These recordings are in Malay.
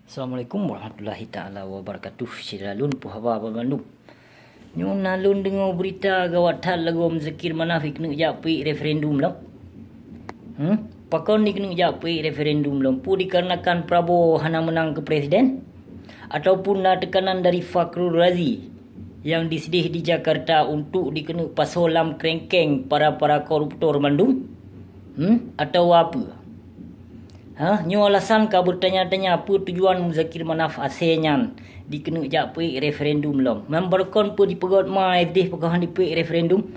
Assalamualaikum warahmatullahi taala wabarakatuh. Siralun puhawa Bandung. Nyon nalun dengar berita gawat hal lagu Zakir Manafik kena japi referendum lah. Pakon ni kena japi referendum lah. Pu dikarenakan Prabowo hana menang ke presiden ataupun tekanan dari Fakhrul Razi yang disedih di Jakarta untuk dikena pasolam kerengkeng para koruptor Bandung. Atau apa? Nyo alasan ka bertanya-tanya apa tujuan Zakir Manaf asenyan dikena japi referendum lom. Memberkon pu dipegot mai deh pakon dipe referendum.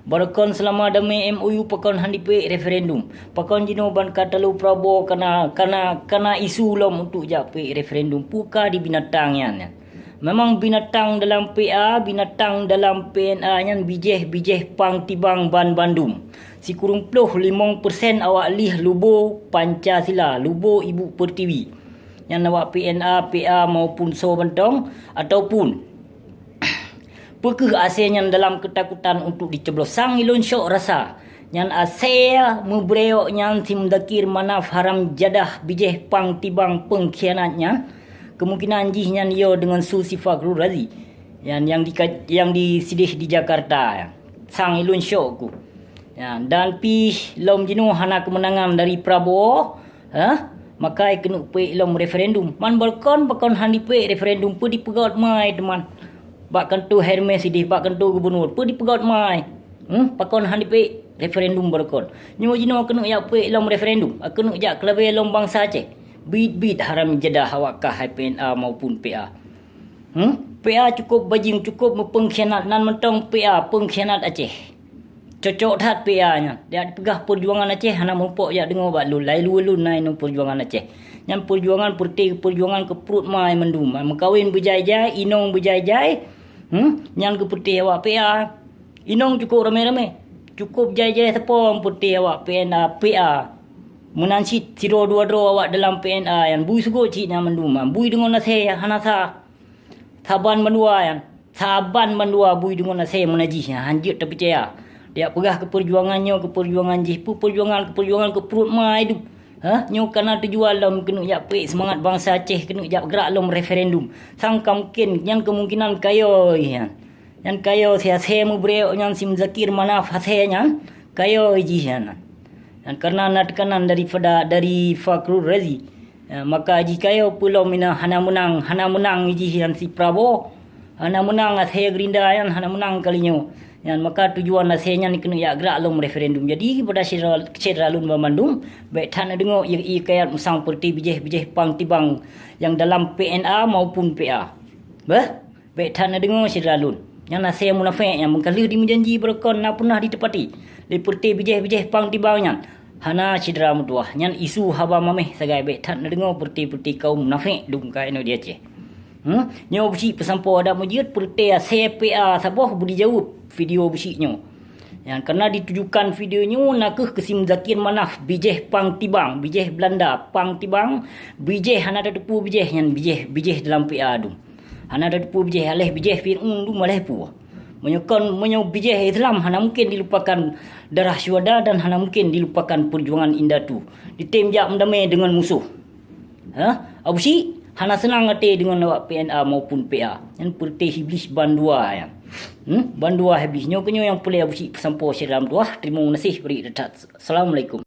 Berkon selama demi MOU pakon handipe referendum. Pakon jino ban katalu Prabowo kana isu lom untuk japi referendum puka di binatangnya. Memang binatang dalam PA, binatang dalam PNA nyan bijeh pang tibang ban Bandung. Si kurung puluh 5% awak lih lubo Pancasila, lubo Ibu Pertiwi. Yang awak PNA, PA maupun so bentong ataupun pekeh asing yang dalam ketakutan untuk diceblos sang ilun syok rasa. Yang asing membreok yang Tim Zakir Manaf haram jadah bijeh pang tibang pengkhianatnya. Kemungkinan jihnya yo dengan Susi Fakhrul Razi yang disidih di Jakarta. Sang ilun syok ku. Dan pi lom jinu hana kemenangan dari Prabowo, maka kena pe lom referendum. Man balkon handi pe referendum pu dipegot mai teman. Bakkan tu Hermes sidih bakkan tu gubernur pu dipegot mai. Pakon handi pe referendum balkon. Nyu jinu kena ya pe lom referendum. Kena jak kelebe lom bangsa Aceh. Bit haram jadah awak kah PNA maupun PA. PA cukup bajing cukup mempengkhianat nan mentong PA pengkhianat Aceh. Cocok tat PA nya. Dia pegah perjuangan Aceh hana mumpuk ya dengar bak lu lai lu nai no perjuangan Aceh. Yang perjuangan perjuangan ke perut mai mendum. Mengkawin berjaya-jaya, inong berjaya-jaya. Yang ke putih awak PA. Inong cukup ramai-ramai. Cukup jaya-jaya tepung putih awak PNA PA. Menansit siro dua awak dalam PNA yang bui sugut cik yang mendum. Bui dengan nasi hana saban mendua yang saban mendua bui dengan nasi menajih hanjut tapi percaya. Dia pegah ke perjuangannya ke perjuangan jipu perjuangan ke perut mai hidup. Nyo kana terjual lom kena jak pe semangat bangsa Aceh kena jak gerak lom referendum. Sangka mungkin yang kemungkinan kayo yang kayo sia mubreok yang Sim Zakir Manaf hasenya kayo jihan. Dan karena nak tekanan dari Fakhrul Razi, maka jika yo pulau mina hana menang jihan si Prabowo, hana menang ashe Gerinda yang hana menang kalinya. Yang maka tujuan asenya ni kena ya gerak lom referendum. Jadi pada Siralun Bandung, baik tan dengo i kayat musang perti bijeh pang tibang yang dalam PNA maupun PA. Baik tan dengo Siralun. Yang nasi munafik yang mengkali di menjanji berkon na pernah ditepati. Seperti bijeh pang tibangnya. Hana cedera mutuah. Yang isu haba mameh sagai bet tak dengar perti kaum munafik dung kai no dia Aceh. Nyo besi pesampo ada mujud perti CPA saboh budi jawab video besi nyo. Yang karena ditujukan videonya nak ke Sim Zakir Manaf bijeh pang tibang, bijeh Belanda pang tibang, bijeh hana ada tepu bijeh yang bijeh dalam PA dung. Hana ada tepu bijeh aleh bijeh Fir'un dung aleh pu. Menyokong bijeh Islam hana mungkin dilupakan darah syuhada dan hana mungkin dilupakan perjuangan indah tu. Ditemjak mendamai dengan musuh. Abu si hana senang hati dengan awak PNA maupun PA. Yang perti iblis bandua yang. Bandua habis. Nyo yang boleh abu si pesampo Syiram tuah. Terima kasih beri dekat. Assalamualaikum.